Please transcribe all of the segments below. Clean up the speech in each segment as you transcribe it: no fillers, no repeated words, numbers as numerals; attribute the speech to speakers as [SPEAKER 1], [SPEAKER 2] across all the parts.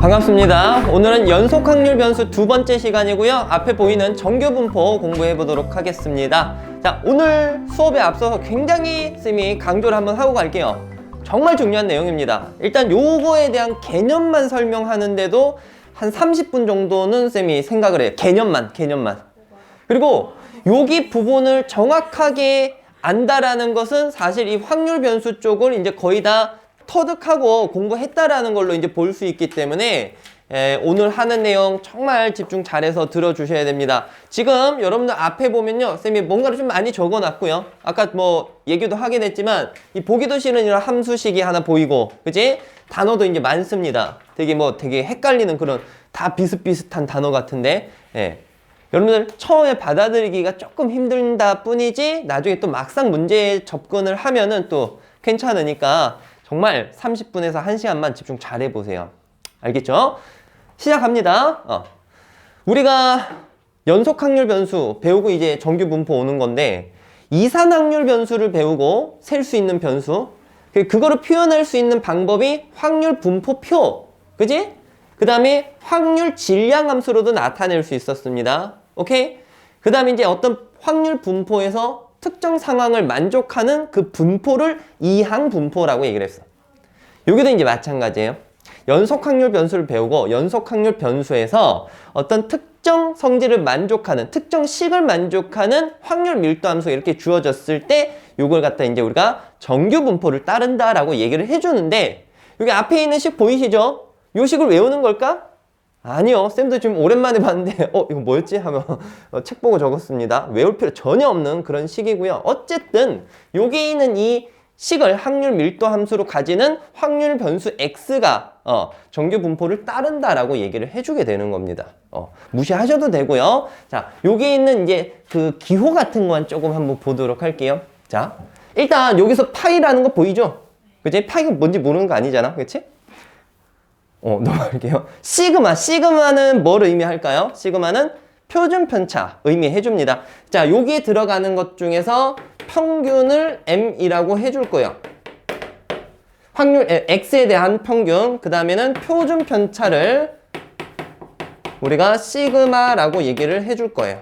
[SPEAKER 1] 반갑습니다. 오늘은 연속 확률 변수 두 번째 시간이고요. 앞에 보이는 정규 분포 공부해 보도록 하겠습니다. 자, 오늘 수업에 앞서서 굉장히 쌤이 강조를 한번 하고 갈게요. 정말 중요한 내용입니다. 일단 요거에 대한 개념만 설명하는데도 한 30분 정도는 쌤이 생각을 해요. 개념만. 그리고 여기 부분을 정확하게 안다라는 것은 사실 이 확률 변수 쪽을 이제 거의 다 터득하고 공부했다라는 걸로 이제 볼 수 있기 때문에 오늘 하는 내용 정말 집중 잘해서 들어주셔야 됩니다. 지금 여러분들 앞에 보면요, 쌤이 뭔가를 좀 많이 적어놨고요. 아까 뭐 얘기도 하긴 했지만 이 보기도 싫은 이런 함수식이 하나 보이고, 그치? 단어도 이제 많습니다. 되게 헷갈리는 그런 다 비슷비슷한 단어 같은데, 여러분들 처음에 받아들이기가 조금 힘들다 뿐이지 나중에 또 막상 문제에 접근을 하면은 또 괜찮으니까 정말 30분에서 1시간만 집중 잘 해보세요. 알겠죠? 시작합니다. 우리가 연속 확률 변수 배우고 이제 정규 분포 오는 건데, 이산 확률 변수를 배우고 셀 수 있는 변수, 그거를 표현할 수 있는 방법이 확률 분포표, 그지? 그 다음에 확률 질량 함수로도 나타낼 수 있었습니다. 오케이? 그 다음에 이제 어떤 확률 분포에서 특정 상황을 만족하는 그 분포를 이항 분포라고 얘기를 했어. 여기도 이제 마찬가지예요. 연속 확률 변수를 배우고 연속 확률 변수에서 어떤 특정 성질을 만족하는, 특정 식을 만족하는 확률 밀도 함수가 이렇게 주어졌을 때 이걸 갖다 이제 우리가 정규 분포를 따른다라고 얘기를 해주는데, 여기 앞에 있는 식 보이시죠? 이 식을 외우는 걸까? 아니요. 쌤도 지금 오랜만에 봤는데 이거 뭐였지? 하면 책 보고 적었습니다. 외울 필요 전혀 없는 그런 식이고요. 어쨌든 여기 있는 이 식을 확률 밀도 함수로 가지는 확률 변수 x가 정규 분포를 따른다라고 얘기를 해주게 되는 겁니다. 무시하셔도 되고요. 자, 여기 있는 이제 그 기호 같은 건 조금 한번 보도록 할게요. 자, 일단 여기서 파이라는 거 보이죠? 그치? 파이가 뭔지 모르는 거 아니잖아. 그치? 넘어갈게요. 시그마는 뭘 의미할까요? 시그마는 표준 편차 의미해 줍니다. 자, 여기에 들어가는 것 중에서 평균을 m이라고 해줄 거예요. 확률 x에 대한 평균, 그 다음에는 표준 편차를 우리가 시그마라고 얘기를 해줄 거예요.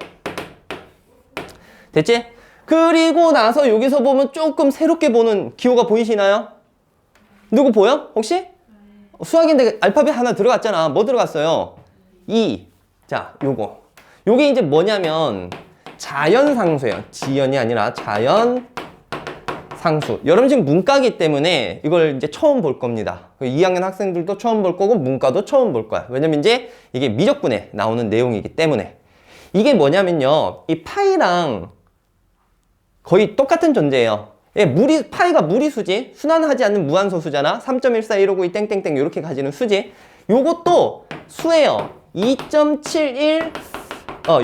[SPEAKER 1] 됐지? 그리고 나서 여기서 보면 조금 새롭게 보는 기호가 보이시나요? 누구 보여? 혹시? 수학인데 알파벳 하나 들어갔잖아. 뭐 들어갔어요? 2. 자, 요게 이제 뭐냐면 자연상수예요. 지연이 아니라 자연상수. 여러분 지금 문과기 때문에 이걸 이제 처음 볼 겁니다. 2학년 학생들도 처음 볼 거고 문과도 처음 볼 거야. 왜냐면 이제 이게 미적분에 나오는 내용이기 때문에. 이게 뭐냐면요, 이 파이랑 거의 똑같은 존재예요. 파이가 무리수지, 순환하지 않는 무한소수잖아. 3.14159 땡땡땡 이렇게 가지는 수지. 요것도 수예요. 2.71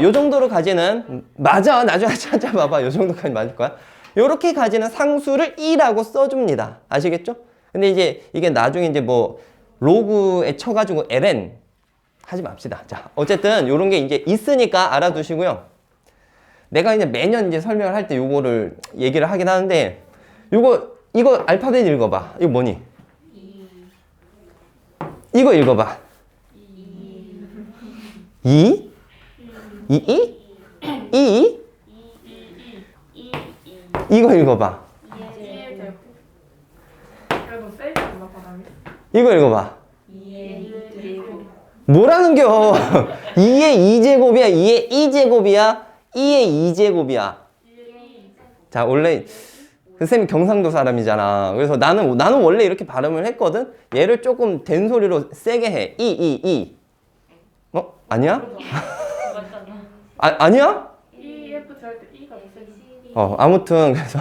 [SPEAKER 1] 요 정도로 가지는, 맞아, 나중에 찾아봐봐. 요 정도까지 맞을 거야. 요렇게 가지는 상수를 2라고 써줍니다. 아시겠죠? 근데 이제 이게 나중에 이제 뭐 로그에 쳐가지고 ln 하지 맙시다. 자, 어쨌든 요런 게 이제 있으니까 알아두시고요. 내가 이제 매년 이제 설명을 할 때 요거를 얘기를 하긴 하는데, 이거 알파벳 읽어봐. 이거 뭐니? 이거 읽어봐. 2? 2? 이거 읽어봐. 이거 읽어봐. 뭐라는겨? 2의 2제곱이야? 2의 2제곱이야? 2의 2제곱이야? 자, 원래 쌤이 경상도 사람이잖아. 그래서 나는 원래 이렇게 발음을 했거든? 얘를 조금 된소리로 세게 해. 2. 아니야? 아니야? 아무튼 그래서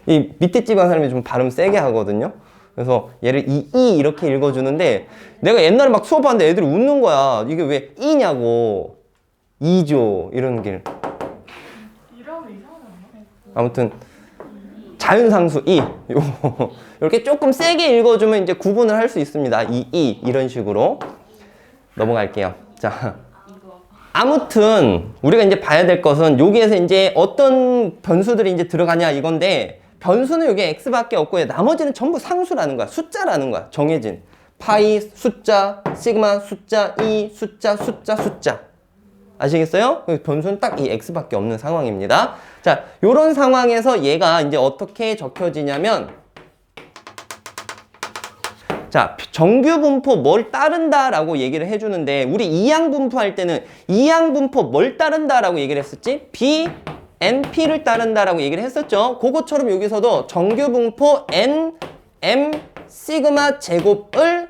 [SPEAKER 1] 이 밑에 집안 사람이 좀 발음 세게 하거든요. 그래서 얘를 이 이렇게 읽어주는데, 내가 옛날에 막 수업하는데 애들이 웃는 거야. 이게 왜 이냐고. 2조 이런 길. 아무튼 자연상수 2 이렇게 조금 세게 읽어주면 이제 구분을 할 수 있습니다. 이런 식으로 넘어갈게요. 자, 아무튼 우리가 이제 봐야 될 것은 여기에서 이제 어떤 변수들이 이제 들어가냐 이건데, 변수는 여기 x밖에 없고 나머지는 전부 상수라는 거야. 숫자라는 거야. 정해진. 파이 숫자, 시그마 숫자, 이 숫자, 숫자. 아시겠어요? 변수는 딱 이 x밖에 없는 상황입니다. 자, 요런 상황에서 얘가 이제 어떻게 적혀지냐면, 자, 정규 분포 뭘 따른다 라고 얘기를 해주는데, 우리 이항 분포 할 때는 이항 분포 뭘 따른다 라고 얘기를 했었지? B, N, P를 따른다 라고 얘기를 했었죠. 그것처럼 여기서도 정규 분포 N, M, 시그마 제곱을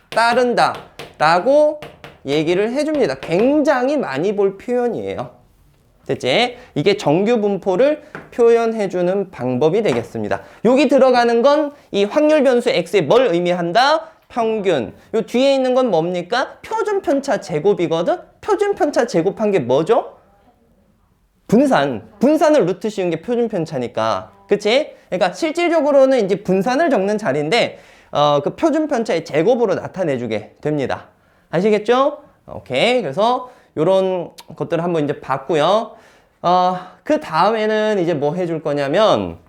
[SPEAKER 1] 따른다 라고 얘기를 해줍니다. 굉장히 많이 볼 표현이에요. 됐지? 이게 정규 분포를 표현해주는 방법이 되겠습니다. 여기 들어가는 건 이 확률 변수 x에 뭘 의미한다? 평균. 요 뒤에 있는 건 뭡니까? 표준 편차 제곱이거든? 표준 편차 제곱한 게 뭐죠? 분산을 루트 씌운 게 표준 편차니까. 그치? 그러니까 실질적으로는 이제 분산을 적는 자리인데, 그 표준 편차의 제곱으로 나타내주게 됩니다. 아시겠죠? 오케이. 그래서 요런 것들을 한번 이제 봤고요. 그 다음에는 이제 뭐 해줄 거냐면,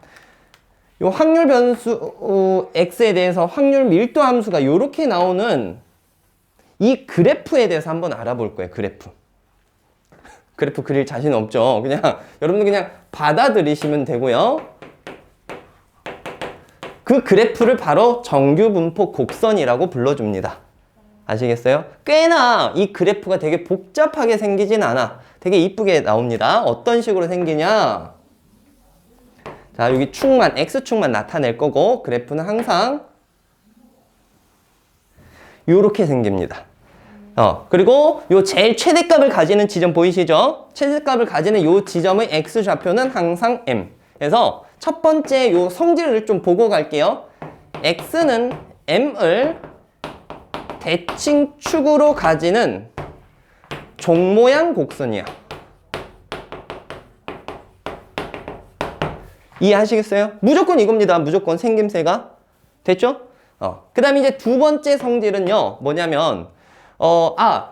[SPEAKER 1] 요 확률 변수 x에 대해서 확률 밀도 함수가 요렇게 나오는 이 그래프에 대해서 한번 알아볼 거예요. 그래프 그릴 자신 없죠. 그냥 여러분들 그냥 받아들이시면 되고요. 그 그래프를 바로 정규 분포 곡선이라고 불러줍니다. 아시겠어요? 꽤나 이 그래프가 되게 복잡하게 생기진 않아. 되게 이쁘게 나옵니다. 어떤 식으로 생기냐? 자, 여기 축만, x축만 나타낼 거고, 그래프는 항상 요렇게 생깁니다. 그리고 요 제일 최대값을 가지는 지점 보이시죠? 최대값을 가지는 요 지점의 x좌표는 항상 m. 그래서 첫 번째 요 성질을 좀 보고 갈게요. x는 m을 대칭축으로 가지는 종모양 곡선이야. 이해하시겠어요? 무조건 이겁니다. 무조건 생김새가. 됐죠? 그 다음에 이제 두 번째 성질은요, 뭐냐면,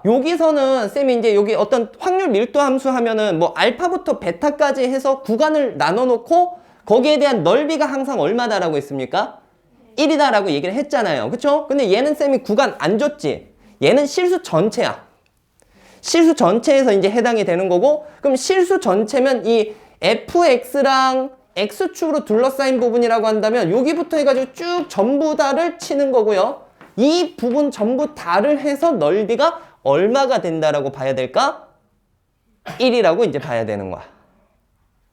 [SPEAKER 1] 여기서는 쌤이 이제 여기 어떤 확률 밀도 함수 하면은 뭐 알파부터 베타까지 해서 구간을 나눠놓고 거기에 대한 넓이가 항상 얼마다라고 했습니까? 1이다라고 얘기를 했잖아요. 그쵸? 근데 얘는 쌤이 구간 안 줬지? 얘는 실수 전체야. 실수 전체에서 이제 해당이 되는 거고, 그럼 실수 전체면 이 fx랑 x축으로 둘러싸인 부분이라고 한다면 여기부터 해가지고 쭉 전부 다를 치는 거고요. 이 부분 전부 다를 해서 넓이가 얼마가 된다라고 봐야 될까? 1이라고 이제 봐야 되는 거야.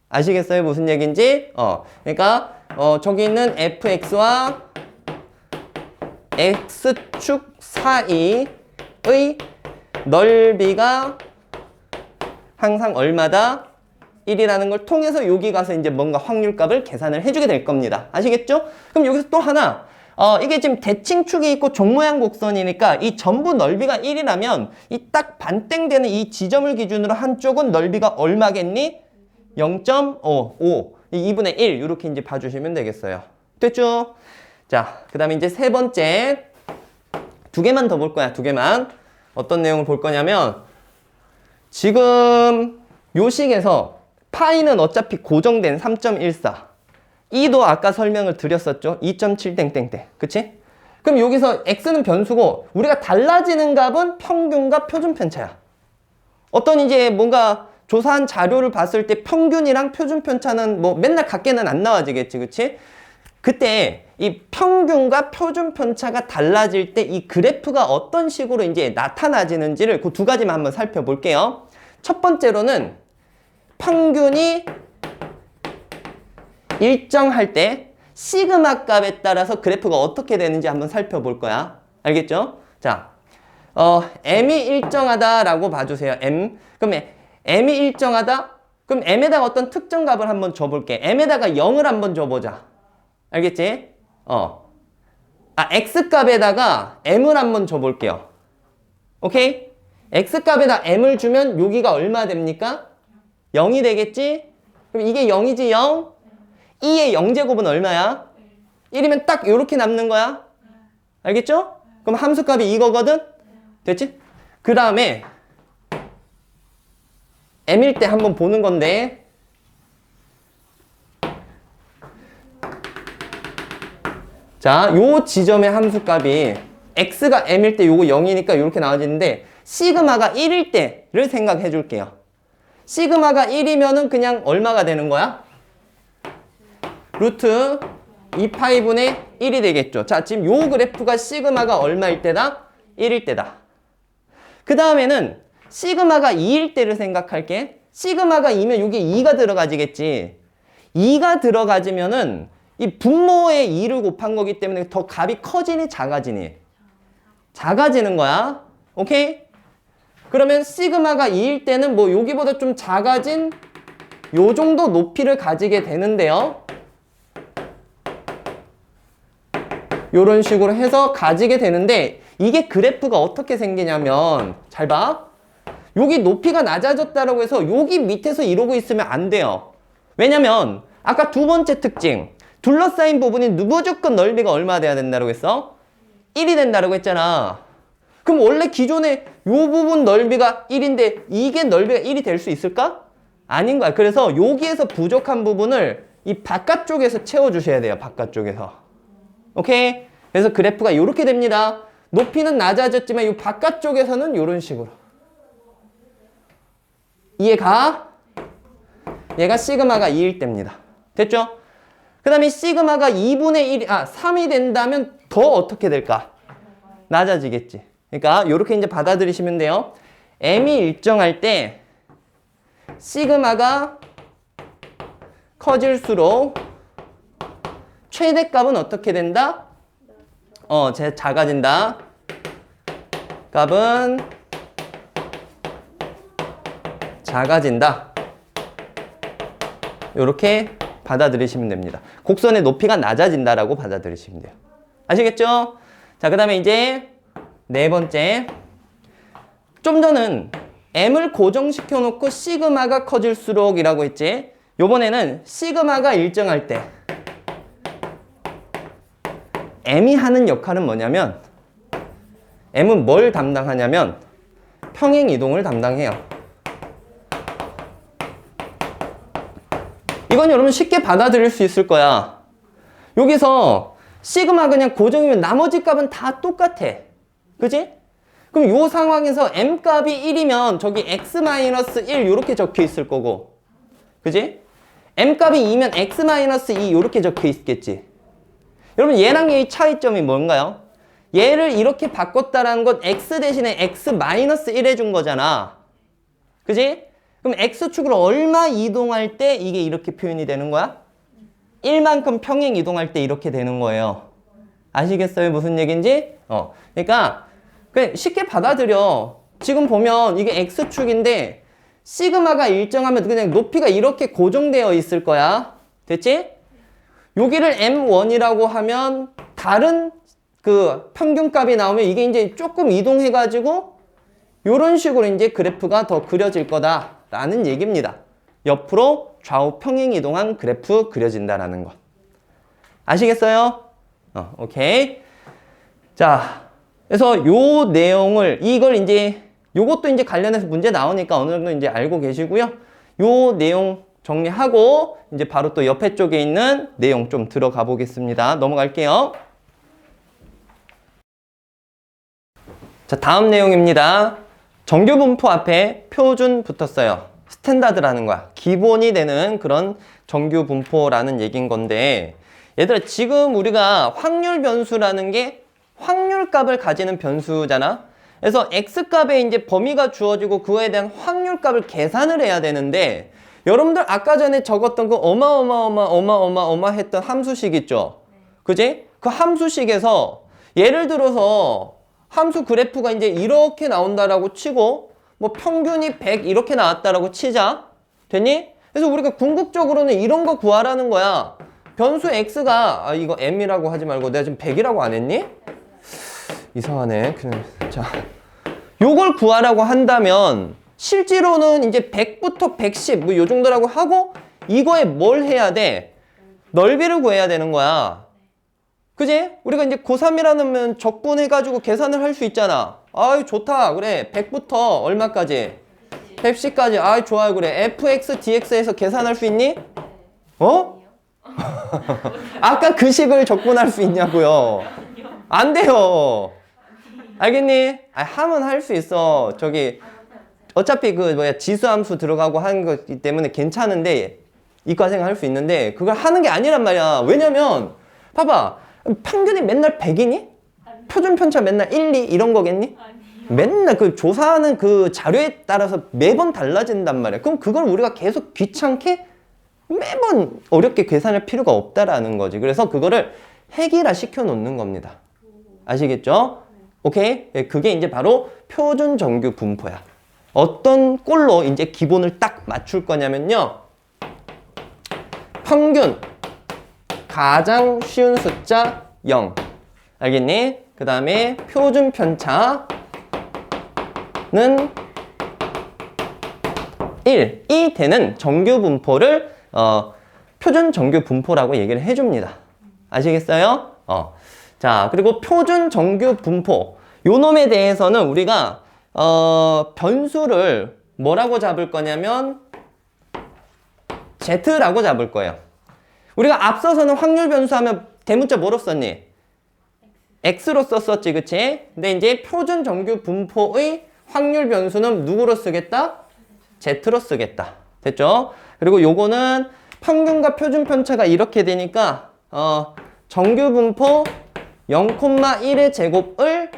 [SPEAKER 1] 아시겠어요? 무슨 얘기인지? 그러니까 저기 있는 fx와 x축 사이의 넓이가 항상 얼마다? 1이라는 걸 통해서 여기 가서 이제 뭔가 확률값을 계산을 해주게 될 겁니다. 아시겠죠? 그럼 여기서 또 하나, 이게 지금 대칭축이 있고 종모양 곡선이니까 이 전부 넓이가 1이라면 이 딱 반땡되는 이 지점을 기준으로 한쪽은 넓이가 얼마겠니? 0.55, 2분의 1 이렇게 이제 봐주시면 되겠어요. 됐죠? 자, 그 다음에 이제 세 번째 두 개만 더 볼 거야. 두 개만. 어떤 내용을 볼 거냐면 지금 요 식에서 파이는 어차피 고정된 3.14. 이도 아까 설명을 드렸었죠. 2.7 땡땡땡. 그치? 그럼 여기서 x는 변수고 우리가 달라지는 값은 평균과 표준 편차야. 어떤 이제 뭔가 조사한 자료를 봤을 때 평균이랑 표준 편차는 뭐 맨날 같게는 안 나와지겠지. 그치? 그때 이 평균과 표준 편차가 달라질 때 이 그래프가 어떤 식으로 이제 나타나지는지를 그 두 가지만 한번 살펴볼게요. 첫 번째로는 평균이 일정할 때 시그마 값에 따라서 그래프가 어떻게 되는지 한번 살펴볼 거야. 알겠죠? 자, m이 일정하다라고 봐주세요. m. 그럼 m이 일정하다? 그럼 m에다가 어떤 특정 값을 한번 줘볼게. m에다가 0을 한번 줘보자. 알겠지? x 값에다가 m을 한번 줘볼게요. 오케이? x 값에다 m을 주면 여기가 얼마 됩니까? 0이 되겠지? 그럼 이게 0이지 0? 2의 0제곱은 얼마야? 1이면 딱 이렇게 남는 거야. 알겠죠? 그럼 함수값이 이거거든? 됐지? 그 다음에 m일 때 한번 보는 건데 자, 요 지점의 함수값이 x가 m일 때 요거 0이니까 이렇게 나와지는데 시그마가 1일 때를 생각해 줄게요. 시그마가 1이면은 그냥 얼마가 되는 거야? 루트 2파이분의 1이 되겠죠. 자, 지금 요 그래프가 시그마가 얼마일 때다? 1일 때다. 그 다음에는 시그마가 2일 때를 생각할게. 시그마가 2면 여기 2가 들어가지겠지. 2가 들어가지면은 이 분모에 2를 곱한 거기 때문에 더 값이 커지니 작아지니? 작아지는 거야. 오케이? 그러면 시그마가 2일 때는 뭐 여기보다 좀 작아진 요 정도 높이를 가지게 되는데요. 요런 식으로 해서 가지게 되는데 이게 그래프가 어떻게 생기냐면 잘 봐. 여기 높이가 낮아졌다라고 해서 여기 밑에서 이러고 있으면 안 돼요. 왜냐면 아까 두 번째 특징 둘러싸인 부분이 무조건 넓이가 얼마 돼야 된다고 했어? 1이 된다고 했잖아. 그럼 원래 기존에 요 부분 넓이가 1인데 이게 넓이가 1이 될 수 있을까? 아닌 거야. 그래서 여기에서 부족한 부분을 이 바깥쪽에서 채워주셔야 돼요. 바깥쪽에서. 오케이? 그래서 그래프가 이렇게 됩니다. 높이는 낮아졌지만 이 바깥쪽에서는 이런 식으로. 이해가? 얘가 시그마가 2일 때입니다. 됐죠? 그 다음에 시그마가 2분의 1, 3이 된다면 더 어떻게 될까? 낮아지겠지. 그러니까 이렇게 이제 받아들이시면 돼요. m이 일정할 때 시그마가 커질수록 최대값은 어떻게 된다? 작아진다. 값은 작아진다. 이렇게 받아들이시면 됩니다. 곡선의 높이가 낮아진다라고 받아들이시면 돼요. 아시겠죠? 자, 그 다음에 이제 네 번째. 좀 전은 m을 고정시켜 놓고 시그마가 커질수록 이라고 했지. 요번에는 시그마가 일정할 때 m이 하는 역할은 뭐냐면 m은 뭘 담당하냐면 평행 이동을 담당해요. 이건 여러분 쉽게 받아들일 수 있을 거야. 여기서 시그마 그냥 고정이면 나머지 값은 다 똑같아. 그지? 그럼 이 상황에서 m 값이 1이면 저기 x-1 이렇게 적혀 있을 거고. 그지? m 값이 2면 x-2 이렇게 적혀 있겠지. 여러분 얘랑 얘의 차이점이 뭔가요? 얘를 이렇게 바꿨다라는 건 x 대신에 x-1 해준 거잖아. 그지? 그럼 x축으로 얼마 이동할 때 이게 이렇게 표현이 되는 거야? 1만큼 평행 이동할 때 이렇게 되는 거예요. 아시겠어요? 무슨 얘기인지? 그러니까 쉽게 받아들여. 지금 보면 이게 x축인데 시그마가 일정하면 그냥 높이가 이렇게 고정되어 있을 거야. 됐지? 여기를 m1이라고 하면 다른 그 평균값이 나오면 이게 이제 조금 이동해가지고 이런 식으로 이제 그래프가 더 그려질 거다라는 얘기입니다. 옆으로 좌우 평행 이동한 그래프 그려진다라는 것. 아시겠어요? 오케이. 자, 그래서 요 내용을 이걸 이제 요것도 이제 관련해서 문제 나오니까 어느 정도 이제 알고 계시고요. 요 내용 정리하고 이제 바로 또 옆에 쪽에 있는 내용 좀 들어가 보겠습니다. 넘어갈게요. 자, 다음 내용입니다. 정규 분포 앞에 표준 붙었어요. 스탠다드라는 거야. 기본이 되는 그런 정규 분포라는 얘기인 건데, 얘들아 지금 우리가 확률 변수라는 게 확률값을 가지는 변수잖아. 그래서 x값에 이제 범위가 주어지고 그거에 대한 확률값을 계산을 해야 되는데, 여러분들 아까 전에 적었던 그 어마어마했던 함수식 있죠? 그지? 그 함수식에서 예를 들어서 함수 그래프가 이제 이렇게 나온다라고 치고 뭐 평균이 100 이렇게 나왔다라고 치자. 됐니? 그래서 우리가 궁극적으로는 이런 거 구하라는 거야. 변수 x가 이거 m이라고 하지 말고 내가 지금 100이라고 안 했니? 이상하네. 그냥 자, 요걸 구하라고 한다면 실제로는 이제 100부터 110 뭐 요 정도라고 하고 이거에 뭘 해야 돼? 넓이를 구해야 되는 거야. 그지? 우리가 이제 고3이라는 적분해가지고 계산을 할 수 있잖아. 아유 좋다. 그래 100부터 얼마까지? 110까지. 아유 좋아요. 그래 fx dx에서 계산할 수 있니? 아까 그 식을 적분할 수 있냐고요? 안 돼요. 알겠니? 아, 하면 할 수 있어. 저기 어차피 그 뭐야 지수함수 들어가고 하는 거기 때문에 괜찮은데 이과생 할 수 있는데 그걸 하는 게 아니란 말이야. 왜냐면 봐봐. 평균이 맨날 100이니? 표준 편차 맨날 1, 2 이런 거겠니? 맨날 그 조사하는 그 자료에 따라서 매번 달라진단 말이야. 그럼 그걸 우리가 계속 귀찮게 매번 어렵게 계산할 필요가 없다라는 거지. 그래서 그거를 핵이라 시켜 놓는 겁니다. 아시겠죠? 오케이? 그게 이제 바로 표준 정규 분포야. 어떤 꼴로 이제 기본을 딱 맞출 거냐면요. 평균 가장 쉬운 숫자 0. 알겠니? 그 다음에 표준 편차는 1이 되는 정규 분포를 표준 정규 분포라고 얘기를 해줍니다. 아시겠어요? 자, 그리고 표준 정규 분포 요 놈에 대해서는 우리가 변수를 뭐라고 잡을 거냐면 Z라고 잡을 거예요. 우리가 앞서서는 확률 변수 하면 대문자 뭐로 썼니? X로 썼었지, 그치? 근데 이제 표준 정규 분포의 확률 변수는 누구로 쓰겠다? Z로 쓰겠다. 됐죠? 그리고 요거는 평균과 표준 편차가 이렇게 되니까 정규 분포 0,1의 제곱을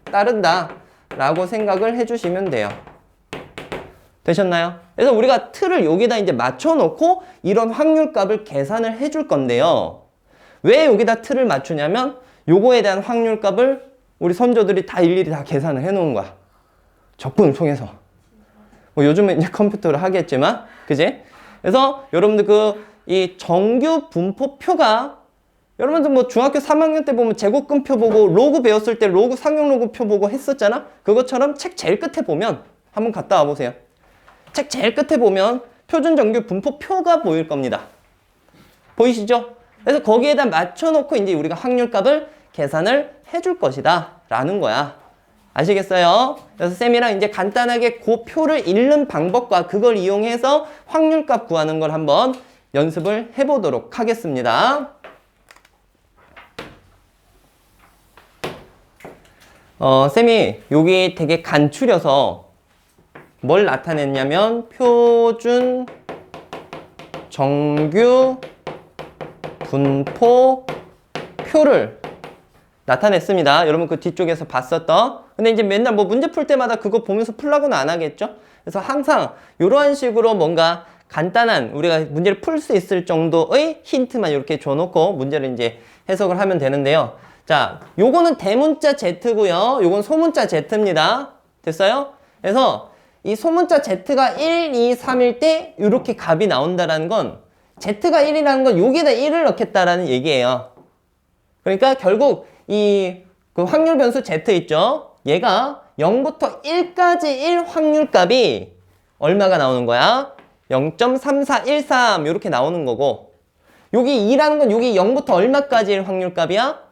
[SPEAKER 1] 따른다 라고 생각을 해주시면 돼요. 되셨나요? 그래서 우리가 틀을 여기다 이제 맞춰놓고 이런 확률값을 계산을 해줄 건데요. 왜 여기다 틀을 맞추냐면 요거에 대한 확률값을 우리 선조들이 다 일일이 다 계산을 해놓은 거야. 적분 통해서. 뭐 요즘에 이제 컴퓨터로 하겠지만, 그지? 그래서 여러분들 이 정규 분포표가 여러분들 뭐 중학교 3학년 때 보면 제곱근표 보고 로그 배웠을 때 로그 상용 로그표 보고 했었잖아? 그것처럼 책 제일 끝에 보면 한번 갔다 와보세요. 책 제일 끝에 보면 표준 정규 분포표가 보일 겁니다. 보이시죠? 그래서 거기에다 맞춰놓고 이제 우리가 확률값을 계산을 해줄 것이다 라는 거야. 아시겠어요? 그래서 쌤이랑 이제 간단하게 그 표를 읽는 방법과 그걸 이용해서 확률값 구하는 걸 한번 연습을 해보도록 하겠습니다. 쌤이 여기 되게 간추려서 뭘 나타냈냐면 표준 정규 분포 표를 나타냈습니다. 여러분 그 뒤쪽에서 봤었던. 근데 이제 맨날 뭐 문제 풀 때마다 그거 보면서 풀라고는 안 하겠죠? 그래서 항상 이러한 식으로 뭔가 간단한 우리가 문제를 풀 수 있을 정도의 힌트만 이렇게 줘놓고 문제를 이제 해석을 하면 되는데요. 자, 요거는 대문자 Z고요. 요건 소문자 Z입니다. 됐어요? 그래서 이 소문자 Z가 1, 2, 3일 때 이렇게 값이 나온다라는 건 Z가 1이라는 건 여기다 1을 넣겠다라는 얘기예요. 그러니까 결국 그 확률 변수 Z 있죠? 얘가 0부터 1까지 1 확률값이 얼마가 나오는 거야? 0.3413 이렇게 나오는 거고 여기 2라는 건 여기 0부터 얼마까지 1 확률값이야?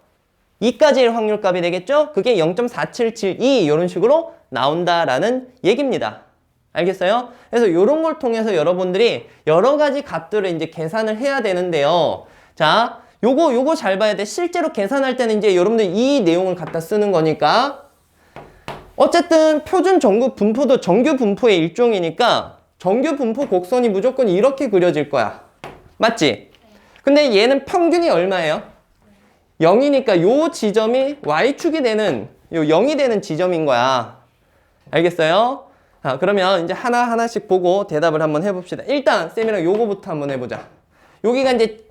[SPEAKER 1] 2까지 1 확률값이 되겠죠? 그게 0.4772 이런 식으로 나온다라는 얘기입니다. 알겠어요? 그래서 이런 걸 통해서 여러분들이 여러 가지 값들을 이제 계산을 해야 되는데요. 자, 요거 잘 봐야 돼. 실제로 계산할 때는 이제 여러분들 이 내용을 갖다 쓰는 거니까. 어쨌든 표준 정규 분포도 정규 분포의 일종이니까 정규 분포 곡선이 무조건 이렇게 그려질 거야. 맞지? 근데 얘는 평균이 얼마예요? 0이니까 요 지점이 Y축이 되는, 요 0이 되는 지점인 거야. 알겠어요? 자, 그러면 이제 하나하나씩 보고 대답을 한번 해봅시다. 일단, 쌤이랑 요거부터 한번 해보자. 여기가 이제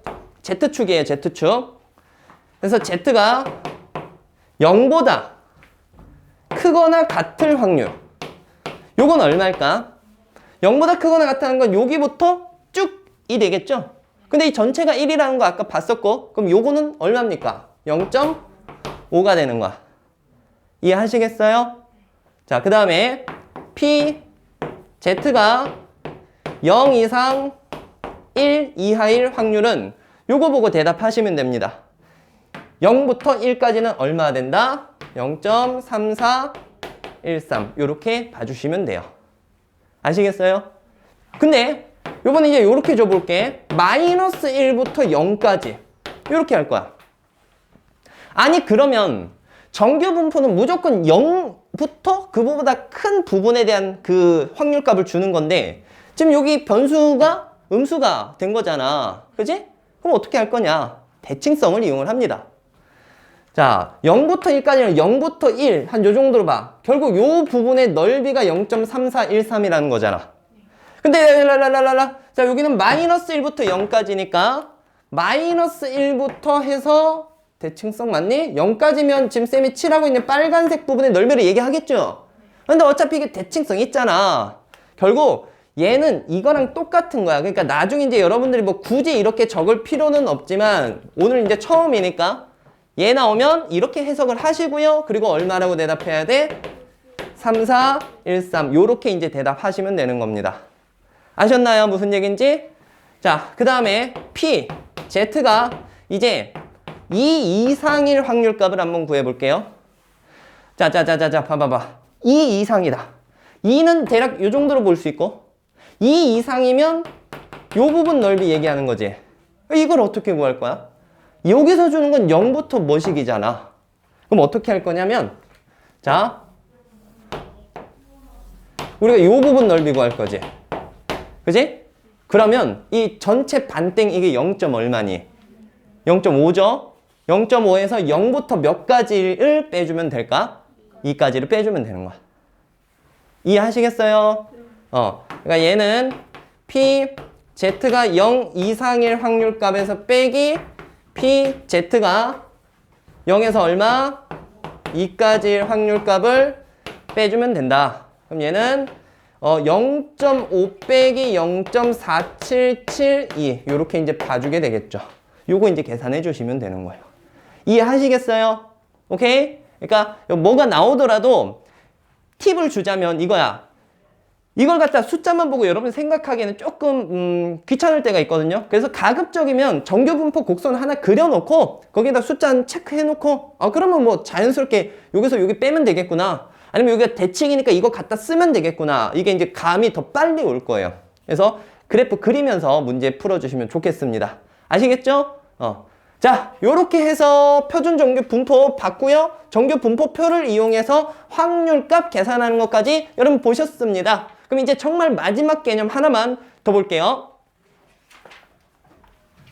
[SPEAKER 1] Z축이에요, Z축. 그래서 Z가 0보다 크거나 같을 확률. 요건 얼마일까? 0보다 크거나 같다는 건 여기부터 쭉이 되겠죠? 근데 이 전체가 1이라는 거 아까 봤었고, 그럼 요거는 얼마입니까? 0.5가 되는 거야. 이해하시겠어요? 자, 그 다음에 P, Z가 0 이상 1 이하일 확률은 요거 보고 대답하시면 됩니다. 0부터 1까지는 얼마 된다? 0.3413 요렇게 봐주시면 돼요. 아시겠어요? 근데 요번에 이제 요렇게 줘볼게. 마이너스 1부터 0까지 요렇게 할 거야. 아니 그러면 정규 분포는 무조건 0부터 그보다 큰 부분에 대한 그 확률값을 주는 건데 지금 여기 변수가 음수가 된 거잖아. 그지? 그럼 어떻게 할 거냐? 대칭성을 이용을 합니다. 자, 0부터 1까지는 0부터 1, 한 요 정도로 봐. 결국 요 부분의 넓이가 0.3413이라는 거잖아. 근데 자, 여기는 마이너스 1부터 0까지니까 마이너스 1부터 해서 대칭성 맞니? 0까지면 지금 쌤이 칠하고 있는 빨간색 부분의 넓이를 얘기하겠죠? 근데 어차피 이게 대칭성이 있잖아. 결국 얘는 이거랑 똑같은 거야. 그러니까 나중에 이제 여러분들이 뭐 굳이 이렇게 적을 필요는 없지만 오늘 이제 처음이니까 얘 나오면 이렇게 해석을 하시고요. 그리고 얼마라고 대답해야 돼? 3, 4, 1, 3 요렇게 이제 대답하시면 되는 겁니다. 아셨나요? 무슨 얘기인지? 자, 그 다음에 P, Z가 이제 2 이상일 확률값을 한번 구해볼게요. 자, 봐봐봐. 2 이상이다. 2는 대략 요 정도로 볼 수 있고 2 이상이면 요 부분 넓이 얘기하는 거지. 이걸 어떻게 구할 거야? 여기서 주는 건 0부터 뭐식이잖아. 그럼 어떻게 할 거냐면 자, 우리가 요 부분 넓이 구할 거지. 그지? 그러면 이 전체 반땡 이게 0. 얼마니? 0.5죠? 0.5에서 0부터 몇 가지를 빼주면 될까? 2까지를 빼주면 되는 거야. 이해하시겠어요? 그러니까 얘는 P, Z가 0 이상일 확률값에서 빼기 P, Z가 0에서 얼마? 2까지일 확률값을 빼주면 된다. 그럼 얘는 0.5 빼기 0.4772 요렇게 이제 봐주게 되겠죠. 요거 이제 계산해 주시면 되는 거예요. 이해하시겠어요? 오케이? 그러니까 뭐가 나오더라도 팁을 주자면 이거야. 이걸 갖다 숫자만 보고 여러분 생각하기에는 조금 귀찮을 때가 있거든요. 그래서 가급적이면 정규분포 곡선 하나 그려놓고 거기다 숫자 체크해놓고 그러면 뭐 자연스럽게 여기서 여기 빼면 되겠구나. 아니면 여기가 대칭이니까 이거 갖다 쓰면 되겠구나. 이게 이제 감이 더 빨리 올 거예요. 그래서 그래프 그리면서 문제 풀어주시면 좋겠습니다. 아시겠죠? 자, 요렇게 해서 표준 정규 분포 봤고요. 정규 분포표를 이용해서 확률값 계산하는 것까지 여러분 보셨습니다. 그럼 이제 정말 마지막 개념 하나만 더 볼게요.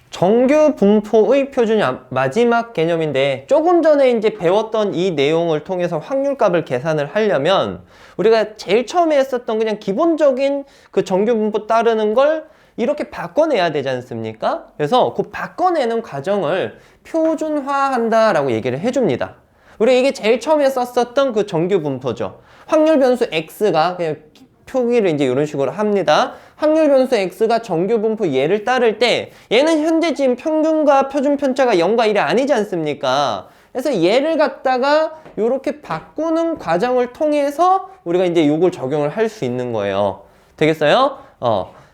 [SPEAKER 1] 정규 분포의 표준이 마지막 개념인데 조금 전에 이제 배웠던 이 내용을 통해서 확률값을 계산을 하려면 우리가 제일 처음에 했었던 그냥 기본적인 그 정규 분포 따르는 걸 이렇게 바꿔내야 되지 않습니까? 그래서 그 바꿔내는 과정을 표준화한다라고 얘기를 해줍니다. 우리가 이게 제일 처음에 썼었던 그 정규 분포죠. 확률 변수 x가 그냥 표기를 이제 이런 식으로 합니다. 확률 변수 x가 정규 분포 얘를 따를 때 얘는 현재 지금 평균과 표준 편차가 0과 1이 아니지 않습니까? 그래서 얘를 갖다가 이렇게 바꾸는 과정을 통해서 우리가 이제 요걸 적용을 할 수 있는 거예요. 되겠어요?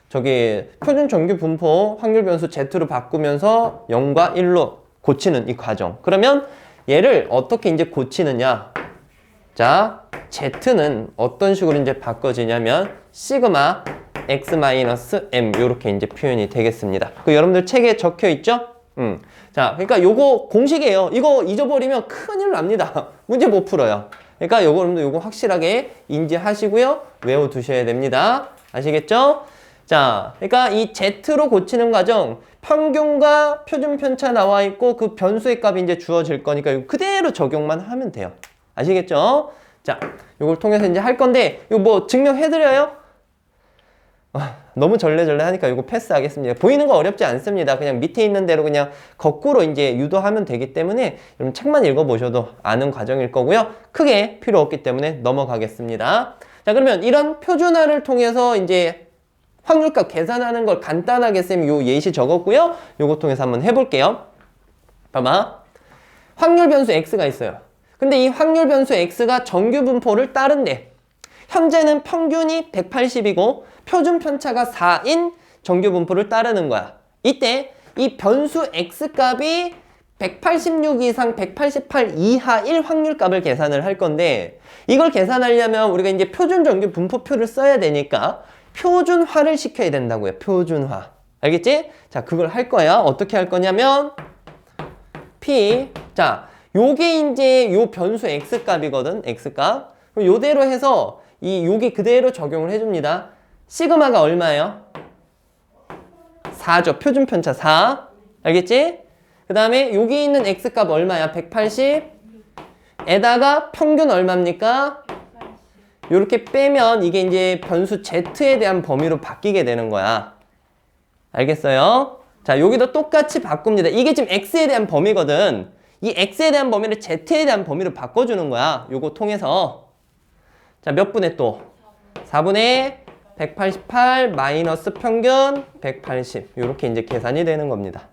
[SPEAKER 1] 저기 표준 정규 분포 확률 변수 z로 바꾸면서 0과 1로 고치는 이 과정. 그러면 얘를 어떻게 이제 고치느냐? 자, z는 어떤 식으로 이제 바꿔지냐면 시그마 x-m 요렇게 이제 표현이 되겠습니다. 그 여러분들 책에 적혀 있죠? 자, 그러니까 요거 공식이에요. 이거 잊어버리면 큰일 납니다. 문제 못 풀어요. 그러니까 여러분들 요거 확실하게 인지하시고요. 외워두셔야 됩니다. 아시겠죠? 자, 그러니까 이 z로 고치는 과정 평균과 표준 편차 나와 있고 그 변수의 값이 이제 주어질 거니까 이거 그대로 적용만 하면 돼요. 아시겠죠? 자, 요걸 통해서 이제 할 건데 이거 뭐 증명해드려요? 너무 절레절레 하니까 이거 패스하겠습니다. 보이는 거 어렵지 않습니다. 그냥 밑에 있는 대로 그냥 거꾸로 이제 유도하면 되기 때문에 여러분 책만 읽어보셔도 아는 과정일 거고요. 크게 필요 없기 때문에 넘어가겠습니다. 자, 그러면 이런 표준화를 통해서 이제 확률값 계산하는 걸 간단하게 쌤이 요 예시 적었고요. 요거 통해서 한번 해볼게요. 봐봐. 확률 변수 x가 있어요. 근데 이 확률 변수 x가 정규 분포를 따른대. 현재는 평균이 180이고 표준 편차가 4인 정규 분포를 따르는 거야. 이때 이 변수 x 값이 186 이상 188 이하일 확률값을 계산을 할 건데 이걸 계산하려면 우리가 이제 표준 정규 분포표를 써야 되니까 표준화를 시켜야 된다고요. 표준화. 알겠지? 자, 그걸 할 거야. 어떻게 할 거냐면 P. 자, 요게 이제 요 변수 x값이거든. x값. 그럼 요대로 해서 요게 그대로 적용을 해줍니다. 시그마가 얼마예요? 4죠. 표준 편차 4. 알겠지? 그 다음에 여기 있는 x값 얼마야? 180. 에다가 평균 얼마입니까? 요렇게 빼면 이게 이제 변수 z에 대한 범위로 바뀌게 되는 거야. 알겠어요? 자, 여기도 똑같이 바꿉니다. 이게 지금 x에 대한 범위거든. 이 x에 대한 범위를 z에 대한 범위로 바꿔주는 거야. 요거 통해서. 자, 몇 분의 또? 4분의 188 마이너스 평균 180. 요렇게 이제 계산이 되는 겁니다.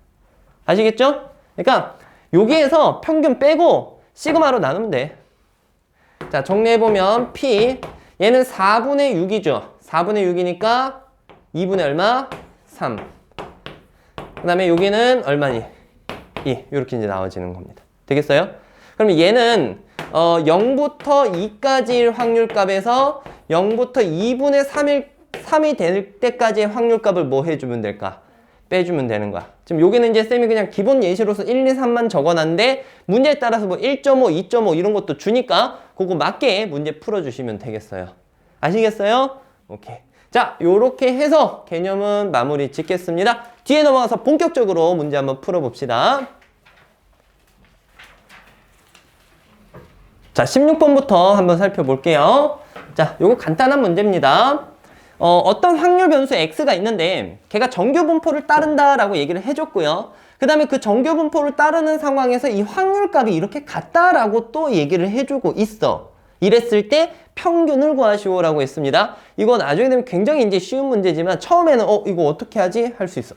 [SPEAKER 1] 아시겠죠? 그러니까 여기에서 평균 빼고 시그마로 나누면 돼. 자, 정리해보면 P 얘는 4분의 6이죠. 4분의 6이니까 2분의 얼마? 3. 그 다음에 여기는 얼마니? 2. 이렇게 이제 나와지는 겁니다. 되겠어요? 그러면 얘는 0부터 2까지일 확률값에서 0부터 2분의 3이 될 때까지의 확률값을 뭐 해주면 될까? 빼주면 되는 거야. 지금 여기는 이제 쌤이 그냥 기본 예시로서 1, 2, 3만 적어놨는데 문제에 따라서 뭐 1.5, 2.5 이런 것도 주니까 그거 맞게 문제 풀어주시면 되겠어요. 아시겠어요? 오케이. 자, 요렇게 해서 개념은 마무리 짓겠습니다. 뒤에 넘어가서 본격적으로 문제 한번 풀어봅시다. 자, 16번부터 한번 살펴볼게요. 자, 요거 간단한 문제입니다. 어떤 확률 변수 x가 있는데 걔가 정규 분포를 따른다라고 얘기를 해줬고요. 그 다음에 그 정규 분포를 따르는 상황에서 이 확률값이 이렇게 같다라고 또 얘기를 해주고 있어. 이랬을 때 평균을 구하시오라고 했습니다. 이거 나중에 되면 굉장히 이제 쉬운 문제지만 처음에는 이거 어떻게 하지? 할 수 있어.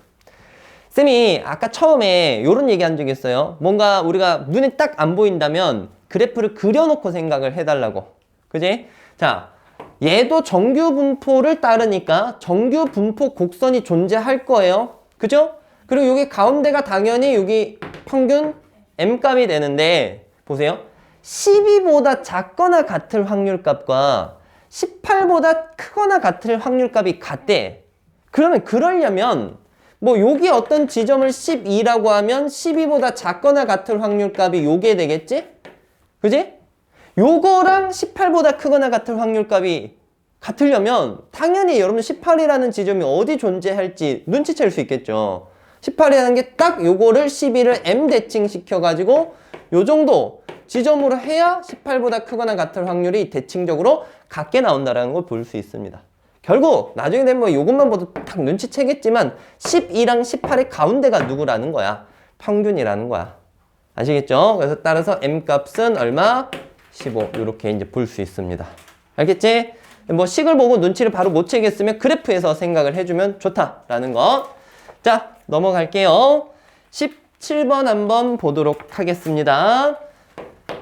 [SPEAKER 1] 쌤이 아까 처음에 이런 얘기 한 적이 있어요. 뭔가 우리가 눈에 딱 안 보인다면 그래프를 그려놓고 생각을 해달라고. 그지? 자, 얘도 정규 분포를 따르니까 정규 분포 곡선이 존재할 거예요. 그죠? 그리고 여기 가운데가 당연히 여기 평균 m값이 되는데 보세요. 12보다 작거나 같을 확률값과 18보다 크거나 같을 확률값이 같대. 그러면 그러려면 뭐 여기 어떤 지점을 12라고 하면 12보다 작거나 같을 확률값이 요게 되겠지? 그지? 요거랑 18보다 크거나 같을 확률값이 같으려면 당연히 여러분 18이라는 지점이 어디 존재할지 눈치챌 수 있겠죠. 18이라는 게 딱 요거를 12를 m 대칭시켜가지고 요 정도 지점으로 해야 18보다 크거나 같을 확률이 대칭적으로 같게 나온다는 걸 볼 수 있습니다. 결국 나중에 되면 뭐 요것만 봐도 딱 눈치채겠지만 12랑 18의 가운데가 누구라는 거야? 평균이라는 거야. 아시겠죠? 그래서 따라서 m값은 얼마? 15 이렇게 이제 볼 수 있습니다. 알겠지? 뭐 식을 보고 눈치를 바로 못 채겠으면 그래프에서 생각을 해주면 좋다라는 거. 자, 넘어갈게요. 17번 한번 보도록 하겠습니다.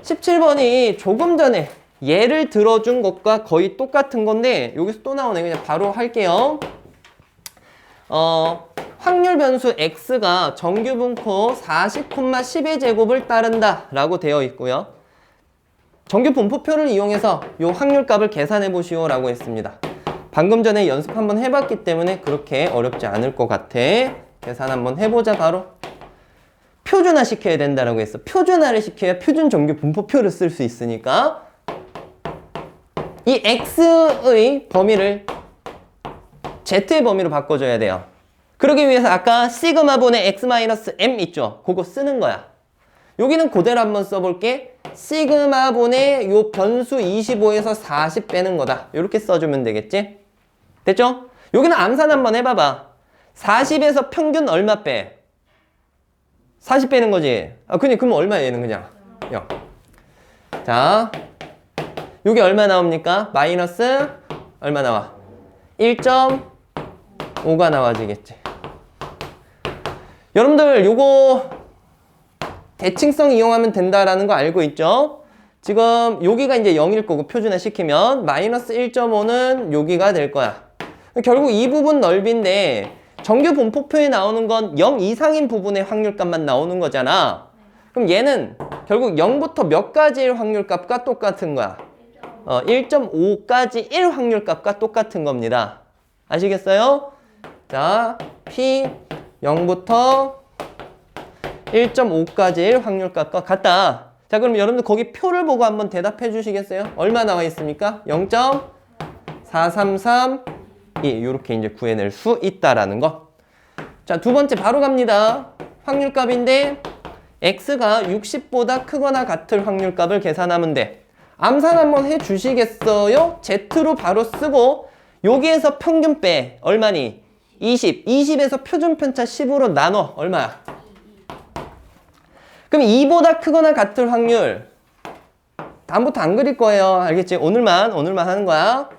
[SPEAKER 1] 17번이 조금 전에 예를 들어준 것과 거의 똑같은 건데 여기서 또 나오네. 그냥 바로 할게요. 확률 변수 x가 정규 분포 40,10의 제곱을 따른다 라고 되어 있고요. 정규 분포표를 이용해서 이 확률값을 계산해 보시오 라고 했습니다. 방금 전에 연습 한번 해봤기 때문에 그렇게 어렵지 않을 것 같아. 계산 한번 해보자. 바로 표준화 시켜야 된다라고 했어. 표준화를 시켜야 표준 정규 분포표를 쓸 수 있으니까 이 x의 범위를 z의 범위로 바꿔줘야 돼요. 그러기 위해서 아까 시그마분의 x-m 있죠? 그거 쓰는 거야. 여기는 그대로 한번 써볼게. 시그마분의 요 변수 25에서 40 빼는 거다. 이렇게 써주면 되겠지? 됐죠? 여기는 암산 한번 해봐봐. 40에서 평균 얼마 빼? 40 빼는 거지? 그럼 얼마야 얘는 그냥? 0. 자, 여기 얼마 나옵니까? 마이너스 얼마 나와? 1.5가 나와지겠지. 여러분들 요거 대칭성 이용하면 된다라는 거 알고 있죠? 지금 여기가 이제 0일 거고 표준화 시키면 마이너스 1.5는 여기가 될 거야. 결국 이 부분 넓이인데 정규 분포표에 나오는 건 0 이상인 부분의 확률값만 나오는 거잖아. 그럼 얘는 결국 0부터 몇 가지의 확률값과 똑같은 거야. 1.5까지 1 확률값과 똑같은 겁니다. 아시겠어요? 자, P 0부터 1.5까지 1 확률값과 같다. 자, 그럼 여러분들 거기 표를 보고 한번 대답해 주시겠어요? 얼마 나와 있습니까? 0.4332 이렇게 이제 구해낼 수 있다라는 거. 자, 두 번째 바로 갑니다. 확률값인데 x가 60보다 크거나 같을 확률값을 계산하면 돼. 암산 한번 해 주시겠어요? z로 바로 쓰고 여기에서 평균 빼. 얼마니? 20. 20에서 표준편차 10으로 나눠. 얼마야? 그럼 2보다 크거나 같을 확률. 다음부터 안 그릴 거예요. 알겠지? 오늘만 하는 거야.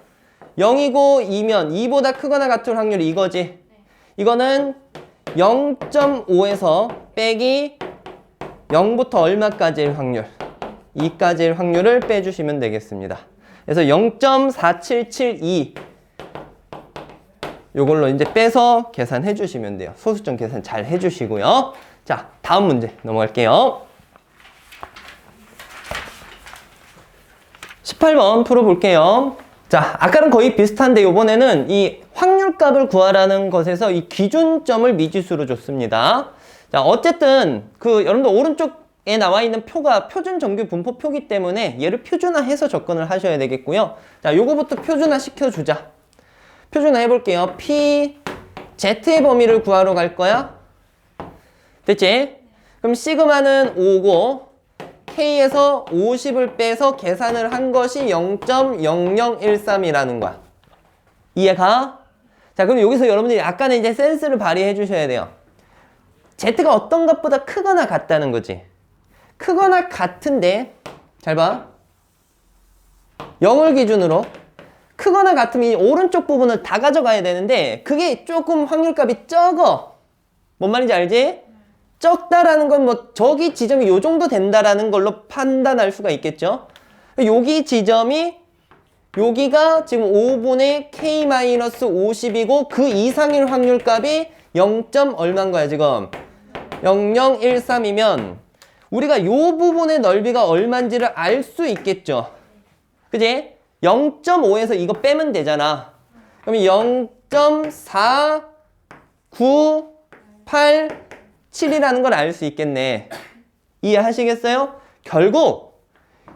[SPEAKER 1] 0이고 2면 2보다 크거나 같을 확률이 이거지. 이거는 0.5에서 빼기 0부터 얼마까지일 확률? 2까지일 확률을 빼주시면 되겠습니다. 그래서 0.4772 요걸로 이제 빼서 계산해 주시면 돼요. 소수점 계산 잘 해주시고요. 자, 다음 문제 넘어갈게요. 18번 풀어볼게요. 자, 아까랑 거의 비슷한데 이번에는 이 확률값을 구하라는 것에서 이 기준점을 미지수로 줬습니다. 자, 어쨌든 여러분들 오른쪽에 나와 있는 표가 표준 정규 분포표기 때문에 얘를 표준화해서 접근을 하셔야 되겠고요. 자, 요거부터 표준화 시켜주자. 표준화 해볼게요. P, Z의 범위를 구하러 갈 거야. 됐지? 그럼 시그마는 5고 K에서 50을 빼서 계산을 한 것이 0.0013이라는 거야. 이해가? 자, 그럼 여기서 여러분들이 약간의 이제 센스를 발휘해 주셔야 돼요. Z가 어떤 것보다 크거나 같다는 거지. 크거나 같은데, 잘 봐. 0을 기준으로 크거나 같으면 이 오른쪽 부분을 다 가져가야 되는데 그게 조금 확률값이 적어. 뭔 말인지 알지? 적다라는 건 뭐 저기 지점이 요 정도 된다라는 걸로 판단할 수가 있겠죠. 여기 지점이 여기가 지금 5분의 K-50이고 그 이상일 확률값이 0. 얼마인 거야 지금? 0013이면 우리가 요 부분의 넓이가 얼마인지를 알 수 있겠죠. 그지? 0.5에서 이거 빼면 되잖아. 그러면 0.4987이라는 걸 알 수 있겠네. 이해하시겠어요? 결국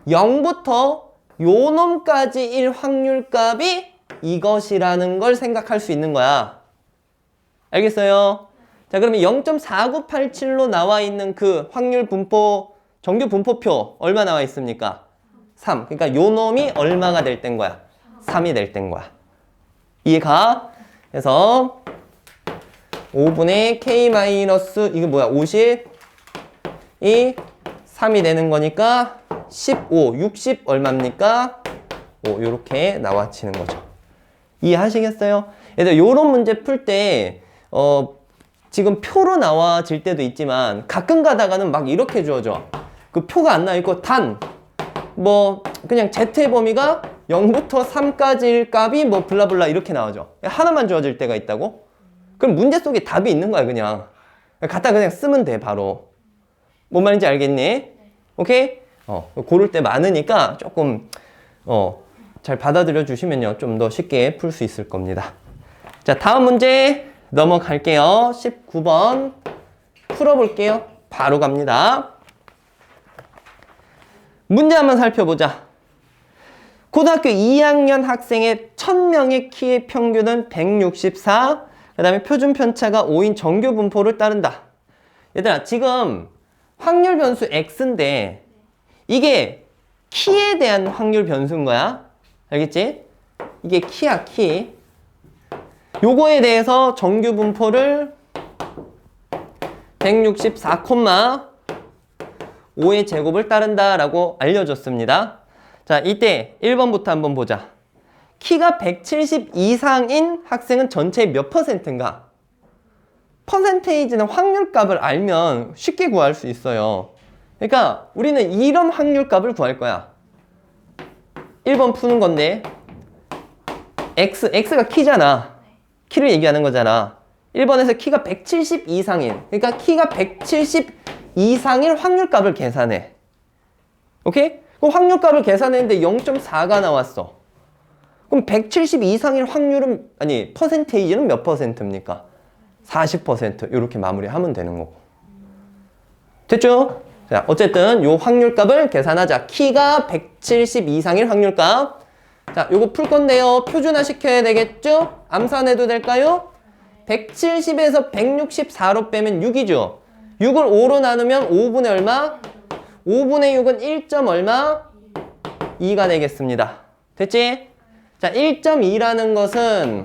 [SPEAKER 1] 0부터 요 놈까지일 확률값이 이것이라는 걸 생각할 수 있는 거야. 알겠어요? 자, 그러면 0.4987로 나와 있는 그 확률 분포, 정규 분포표 얼마 나와 있습니까? 3. 그러니까 요 놈이 얼마가 될 땐 거야? 3이 될 땐 거야. 이해가? 그래서 5분의 K 마이너스 이거 뭐야? 50이 3이 되는 거니까 15, 60 얼마입니까? 5 요렇게 나와치는 거죠. 이해하시겠어요? 얘들 요런 문제 풀 때 지금 표로 나와질 때도 있지만 가끔 가다가는 막 이렇게 주어져. 그 표가 안 나와 있고 단 뭐 그냥 Z의 범위가 0부터 3까지일 값이 뭐 블라블라 이렇게 나오죠. 하나만 주어질 때가 있다고? 그럼 문제 속에 답이 있는 거야 그냥. 갖다 그냥 쓰면 돼 바로. 뭔 말인지 알겠니? 오케이? 고를 때 많으니까 조금 잘 받아들여 주시면요 좀 더 쉽게 풀 수 있을 겁니다. 자, 다음 문제 넘어갈게요. 19번 풀어볼게요. 바로 갑니다. 문제 한번 살펴보자. 고등학교 2학년 학생의 1000명의 키의 평균은 164, 그 다음에 표준 편차가 5인 정규 분포를 따른다. 얘들아, 지금 확률 변수 x인데 이게 키에 대한 확률 변수인 거야. 알겠지? 이게 키야, 키. 요거에 대해서 정규 분포를 164,5의 제곱을 따른다 라고 알려줬습니다. 자, 이때 1번부터 한번 보자. 키가 170 이상인 학생은 전체의 몇 %인가? 퍼센테이지는 확률값을 알면 쉽게 구할 수 있어요. 그러니까 우리는 이런 확률값을 구할 거야. 1번 푸는 건데 x가 키잖아. 키를 얘기하는 거잖아. 1번에서 키가 170 이상인, 그러니까 키가 170 이상일 확률값을 계산해. 오케이? 그럼 확률값을 계산했는데 0.4가 나왔어. 그럼 170 이상일 확률은, 아니, 퍼센테이지는 몇 %입니까? 40% 이렇게 마무리하면 되는 거고. 됐죠? 자, 어쨌든 요 확률값을 계산하자. 키가 170 이상일 확률값. 자, 요거 풀 건데요. 표준화 시켜야 되겠죠? 암산해도 될까요? 170에서 164로 빼면 6이죠. 6을 5로 나누면 5분의 얼마? 5분의 6은 1. 얼마? 2가 되겠습니다. 됐지? 자, 1.2라는 것은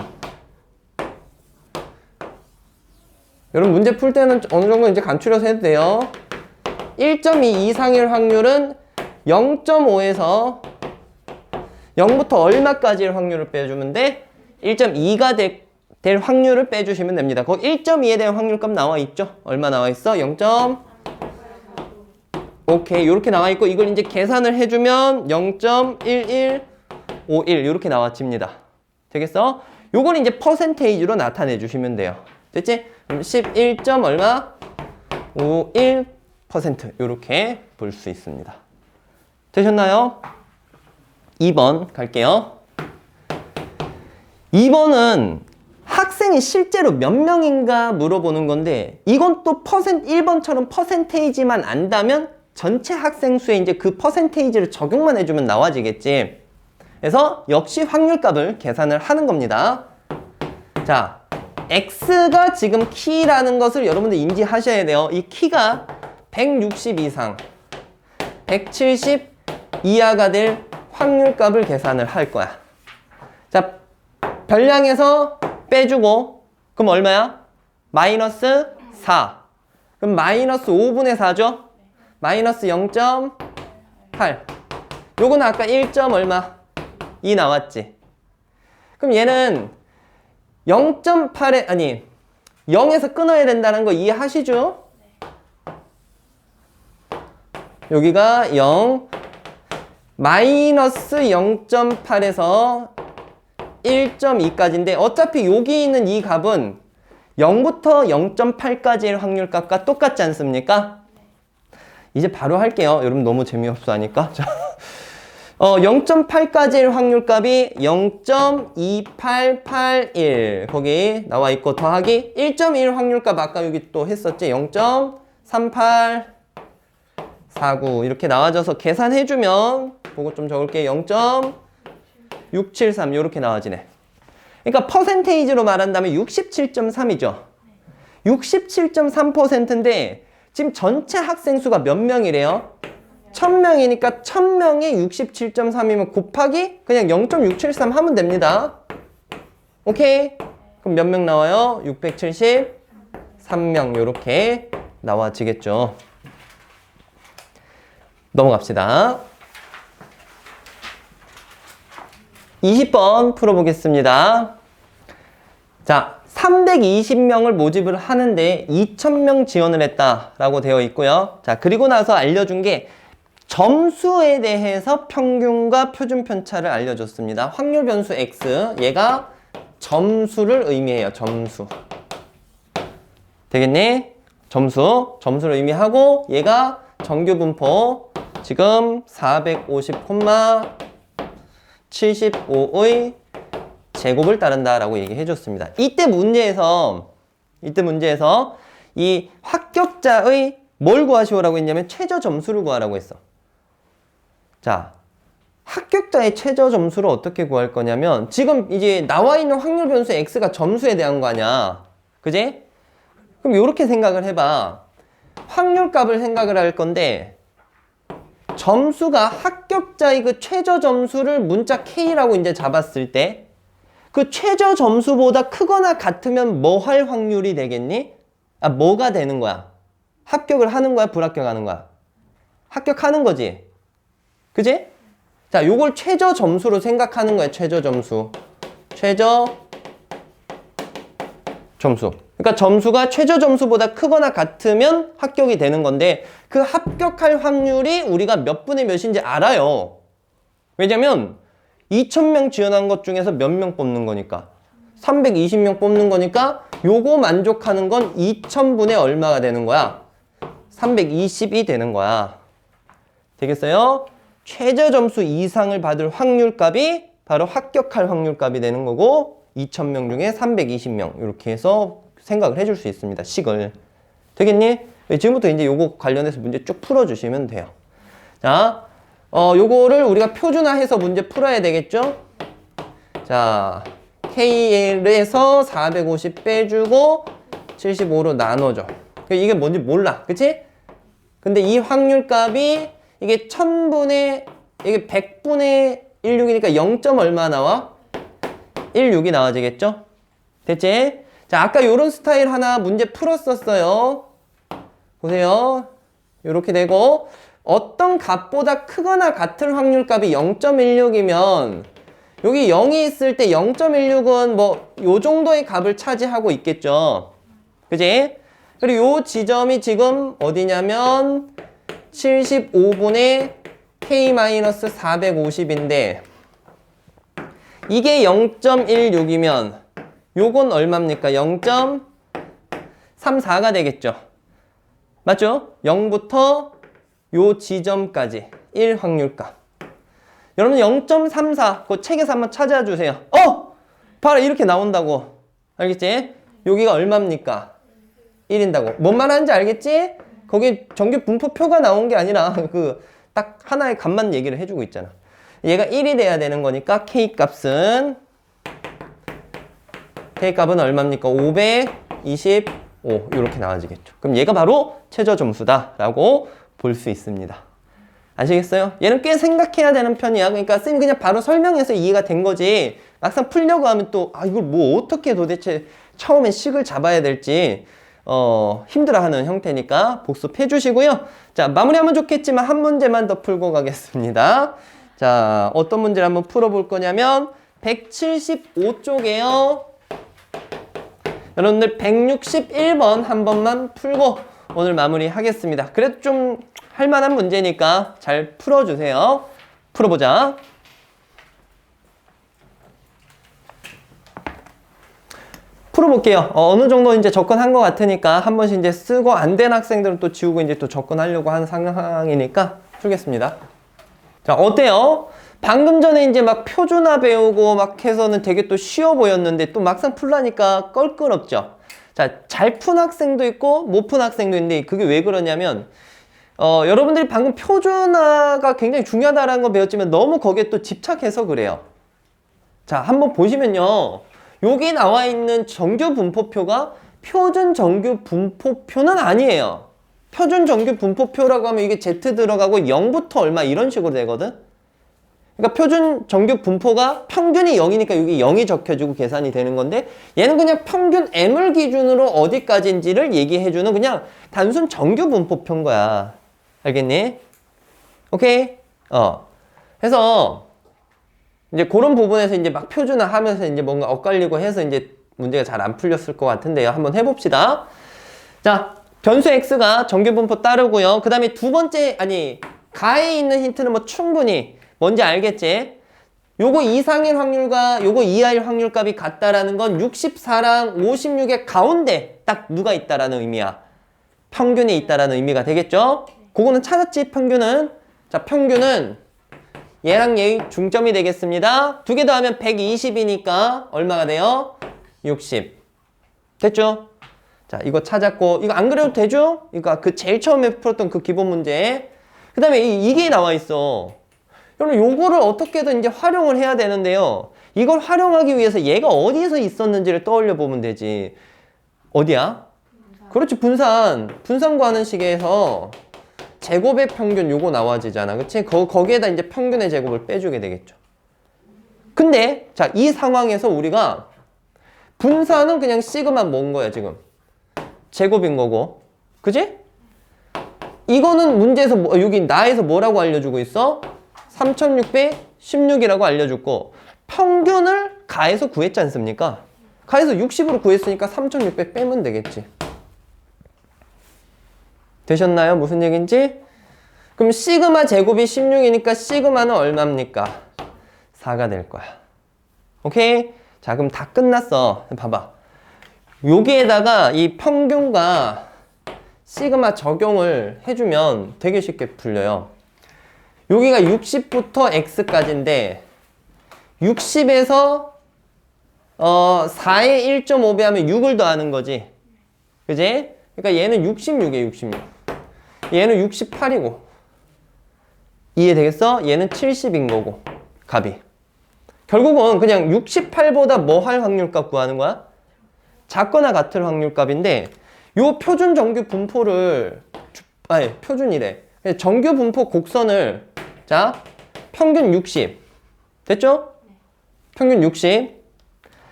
[SPEAKER 1] 여러분 문제 풀 때는 어느 정도 이제 간추려서 해도 돼요. 1.2 이상일 확률은 0.5에서 0부터 얼마까지의 확률을 빼주면 돼? 1.2가 될 확률을 빼주시면 됩니다. 거기 1.2에 대한 확률값 나와 있죠? 얼마 나와 있어? 0. 오케이, 이렇게 나와 있고 이걸 이제 계산을 해주면 0.1151 이렇게 나와집니다. 되겠어? 요걸 이제 퍼센테이지로 나타내 주시면 돼요. 됐지? 그럼 11. 얼마? 51% 이렇게 볼 수 있습니다. 되셨나요? 2번 갈게요. 2번은 학생이 실제로 몇 명인가 물어보는 건데 이건 또 1번처럼 퍼센테이지만 안다면 전체 학생 수에 이제 그 퍼센테이지를 적용만 해주면 나와지겠지. 그래서 역시 확률값을 계산을 하는 겁니다. 자, X가 지금 키라는 것을 여러분들 인지하셔야 돼요. 이 키가 160 이상, 170 이하가 될 확률값을 계산을 할 거야. 자, 별량에서 빼주고 그럼 얼마야? 마이너스 4. 그럼 마이너스 5분의 4죠? 마이너스 0.8. 요거는 아까 1. 얼마? 2 나왔지. 그럼 얘는 0.8에 아니 0에서 끊어야 된다는 거 이해하시죠? 여기가 0 마이너스 0.8에서 1.2까지인데 어차피 여기 있는 이 값은 0부터 0.8까지의 확률값과 똑같지 않습니까? 이제 바로 할게요. 여러분 너무 재미없어 하니까. 0.8까지의 확률값이 0.2881 거기 나와 있고 더하기 1.1 확률값 아까 여기 또 했었지. 0.3849 이렇게 나와져서 계산해주면 그거 좀 적을게. 0.673 이렇게 나와지네. 그러니까 퍼센테이지로 말한다면 67.3이죠. 67.3%인데 지금 전체 학생 수가 몇 명이래요? 1000명이니까 1000명에 67.3이면 곱하기 그냥 0.673 하면 됩니다. 오케이? 그럼 몇 명 나와요? 673명 이렇게 나와지겠죠. 넘어갑시다. 20번 풀어보겠습니다. 자, 320명을 모집을 하는데 2000명 지원을 했다라고 되어 있고요. 자, 그리고 나서 알려준 게 점수에 대해서 평균과 표준 편차를 알려줬습니다. 확률 변수 X, 얘가 점수를 의미해요. 점수. 되겠니? 점수를 의미하고 얘가 정규 분포 지금 450,75의 제곱을 따른다라고 얘기해 줬습니다. 이때 문제에서 이 합격자의 뭘 구하시오라고 했냐면 최저 점수를 구하라고 했어. 자, 합격자의 최저 점수를 어떻게 구할 거냐면 지금 이제 나와 있는 확률 변수 X가 점수에 대한 거 아니야. 그지? 그럼 이렇게 생각을 해봐. 확률값을 생각을 할 건데 점수가 합격자의 그 최저 점수를 문자 K라고 이제 잡았을 때 그 최저 점수보다 크거나 같으면 뭐 할 확률이 되겠니? 뭐가 되는 거야? 합격을 하는 거야? 불합격하는 거야? 합격하는 거지. 그지? 자, 요걸 최저 점수로 생각하는 거야. 최저 점수. 그러니까 점수가 최저 점수보다 크거나 같으면 합격이 되는 건데 그 합격할 확률이 우리가 몇 분의 몇인지 알아요. 왜냐면 2000명 지원한 것 중에서 몇 명 뽑는 거니까 320명 뽑는 거니까 요거 만족하는 건 2000분의 얼마가 되는 거야? 320이 되는 거야. 되겠어요? 최저 점수 이상을 받을 확률값이 바로 합격할 확률값이 되는 거고 2000명 중에 320명 이렇게 해서 생각을 해줄 수 있습니다. 식을. 되겠니? 지금부터 이제 요거 관련해서 문제 쭉 풀어주시면 돼요. 자, 요거를 우리가 표준화해서 문제 풀어야 되겠죠? 자, K에서 450 빼주고 75로 나눠줘. 이게 뭔지 몰라. 그치? 근데 이 확률값이 이게 1000분의, 이게 100분의 16이니까 0. 얼마 나와? 16이 나와지겠죠? 됐지? 자, 아까 요런 스타일 하나 문제 풀었었어요. 보세요. 요렇게 되고, 어떤 값보다 크거나 같은 확률값이 0.16이면, 여기 0이 있을 때 0.16은 뭐, 요 정도의 값을 차지하고 있겠죠. 그지? 그리고 요 지점이 지금 어디냐면, 75분의 K-450인데, 이게 0.16이면, 요건 얼마입니까? 0.34가 되겠죠. 맞죠? 0부터 요 지점까지 1 확률값. 여러분 0.34 그 책에서 한번 찾아주세요. 바로 이렇게 나온다고. 알겠지? 여기가 얼마입니까? 1인다고. 뭔 말하는지 알겠지? 거기 정규 분포표가 나온 게 아니라 그 딱 하나의 값만 얘기를 해주고 있잖아. 얘가 1이 돼야 되는 거니까 K값은 K값은 얼마입니까? 525 이렇게 나와지겠죠. 그럼 얘가 바로 최저 점수다 라고 볼 수 있습니다. 아시겠어요? 얘는 꽤 생각해야 되는 편이야. 그러니까 쌤이 그냥 바로 설명해서 이해가 된 거지, 막상 풀려고 하면 또 이걸 뭐 어떻게 도대체 처음엔 식을 잡아야 될지 힘들어하는 형태니까 복습해 주시고요. 자, 마무리하면 좋겠지만 한 문제만 더 풀고 가겠습니다. 자, 어떤 문제를 한번 풀어볼 거냐면 175쪽에요. 여러분들 161번 한 번만 풀고 오늘 마무리 하겠습니다. 그래도 좀 할만한 문제니까 잘 풀어주세요. 풀어보자. 풀어볼게요. 어느 정도 이제 접근한 것 같으니까 한 번씩 이제 쓰고 안 된 학생들은 또 지우고 이제 또 접근하려고 하는 상황이니까 풀겠습니다. 자, 어때요? 방금 전에 이제 막 표준화 배우고 막 해서는 되게 또 쉬워 보였는데 또 막상 풀라니까 껄끄럽죠? 자, 잘 푼 학생도 있고 못 푼 학생도 있는데 그게 왜 그러냐면 여러분들이 방금 표준화가 굉장히 중요하다는 거 배웠지만 너무 거기에 또 집착해서 그래요. 자, 한번 보시면요. 여기 나와 있는 정규 분포표가 표준 정규 분포표는 아니에요. 표준 정규 분포표라고 하면 이게 Z 들어가고 0부터 얼마 이런 식으로 되거든. 그러니까 표준 정규 분포가 평균이 0이니까 여기 0이 적혀지고 계산이 되는 건데, 얘는 그냥 평균 M을 기준으로 어디까지인지를 얘기해주는 그냥 단순 정규 분포표인 거야. 알겠니? 오케이? 그래서 이제 그런 부분에서 이제 막 표준화 하면서 이제 뭔가 엇갈리고 해서 이제 문제가 잘 안 풀렸을 것 같은데요. 한번 해봅시다. 자, 변수 X가 정규 분포 따르고요. 그 다음에 두 번째, 가에 있는 힌트는 뭐 충분히 뭔지 알겠지? 요거 이상일 확률과 요거 이하일 확률값이 같다라는 건 64랑 56의 가운데 딱 누가 있다라는 의미야. 평균이 있다라는 의미가 되겠죠? 그거는 찾았지, 평균은. 자, 평균은 얘랑 얘 중점이 되겠습니다. 두 개 더하면 120이니까 얼마가 돼요? 60. 됐죠? 자, 이거 찾았고, 이거 안 그래도 되죠? 그러니까 그 제일 처음에 풀었던 그 기본 문제. 그 다음에 이게 나와 있어. 여러분, 요거를 어떻게든 이제 활용을 해야 되는데요. 이걸 활용하기 위해서 얘가 어디서 있었는지를 떠올려 보면 되지. 어디야? 그렇지, 분산. 분산 구하는 식에서 제곱의 평균 요거 나와지잖아. 그치? 거기에다 이제 평균의 제곱을 빼주게 되겠죠. 근데, 자, 이 상황에서 우리가 분산은 그냥 시그마 뭔 거야, 지금? 제곱인 거고. 그지? 이거는 문제에서, 여기 나에서 뭐라고 알려주고 있어? 3616이라고 알려줬고, 평균을 가에서 구했지 않습니까? 가에서 60으로 구했으니까 3600 빼면 되겠지. 되셨나요? 무슨 얘기인지? 그럼 시그마 제곱이 16이니까 시그마는 얼마입니까? 4가 될 거야. 오케이? 자, 그럼 다 끝났어. 봐봐. 여기에다가 이 평균과 시그마 적용을 해주면 되게 쉽게 풀려요. 여기가 60부터 x까지인데 60에서 4에 1.5배 하면 6을 더하는 거지. 그지? 그러니까 얘는 66이에요, 66. 얘는 68이고. 이해되겠어? 얘는 70인 거고, 값이. 결국은 그냥 68보다 뭐 할 확률값 구하는 거야? 작거나 같을 확률값인데, 요 표준 정규 분포를, 아니, 표준이래. 정규 분포 곡선을, 자, 평균 60. 됐죠? 평균 60.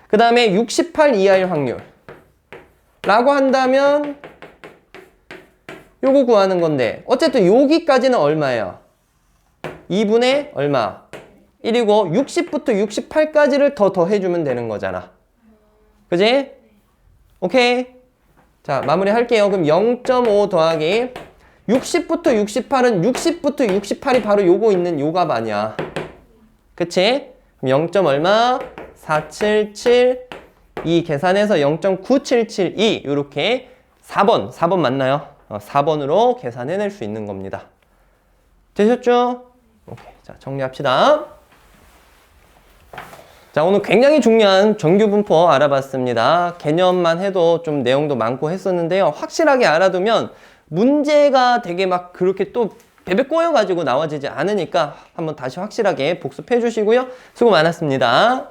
[SPEAKER 1] 그 다음에 68 이하일 확률. 라고 한다면, 요거 구하는 건데, 어쨌든 여기까지는 얼마예요? 2분의 얼마? 1이고, 60부터 68까지를 더 더해주면 되는 거잖아. 그지? 오케이? 자, 마무리 할게요. 그럼 0.5 더하기 60부터 68은 60부터 68이 바로 요거 있는 요 값 아니야. 그치? 그럼 0. 얼마? 4772 계산해서 0.9772 요렇게 4번 맞나요? 4번으로 계산해낼 수 있는 겁니다. 되셨죠? 오케이. 자, 정리합시다. 자, 오늘 굉장히 중요한 정규 분포 알아봤습니다. 개념만 해도 좀 내용도 많고 했었는데요. 확실하게 알아두면 문제가 되게 막 그렇게 또 베베 꼬여가지고 나와지지 않으니까 한번 다시 확실하게 복습해 주시고요. 수고 많았습니다.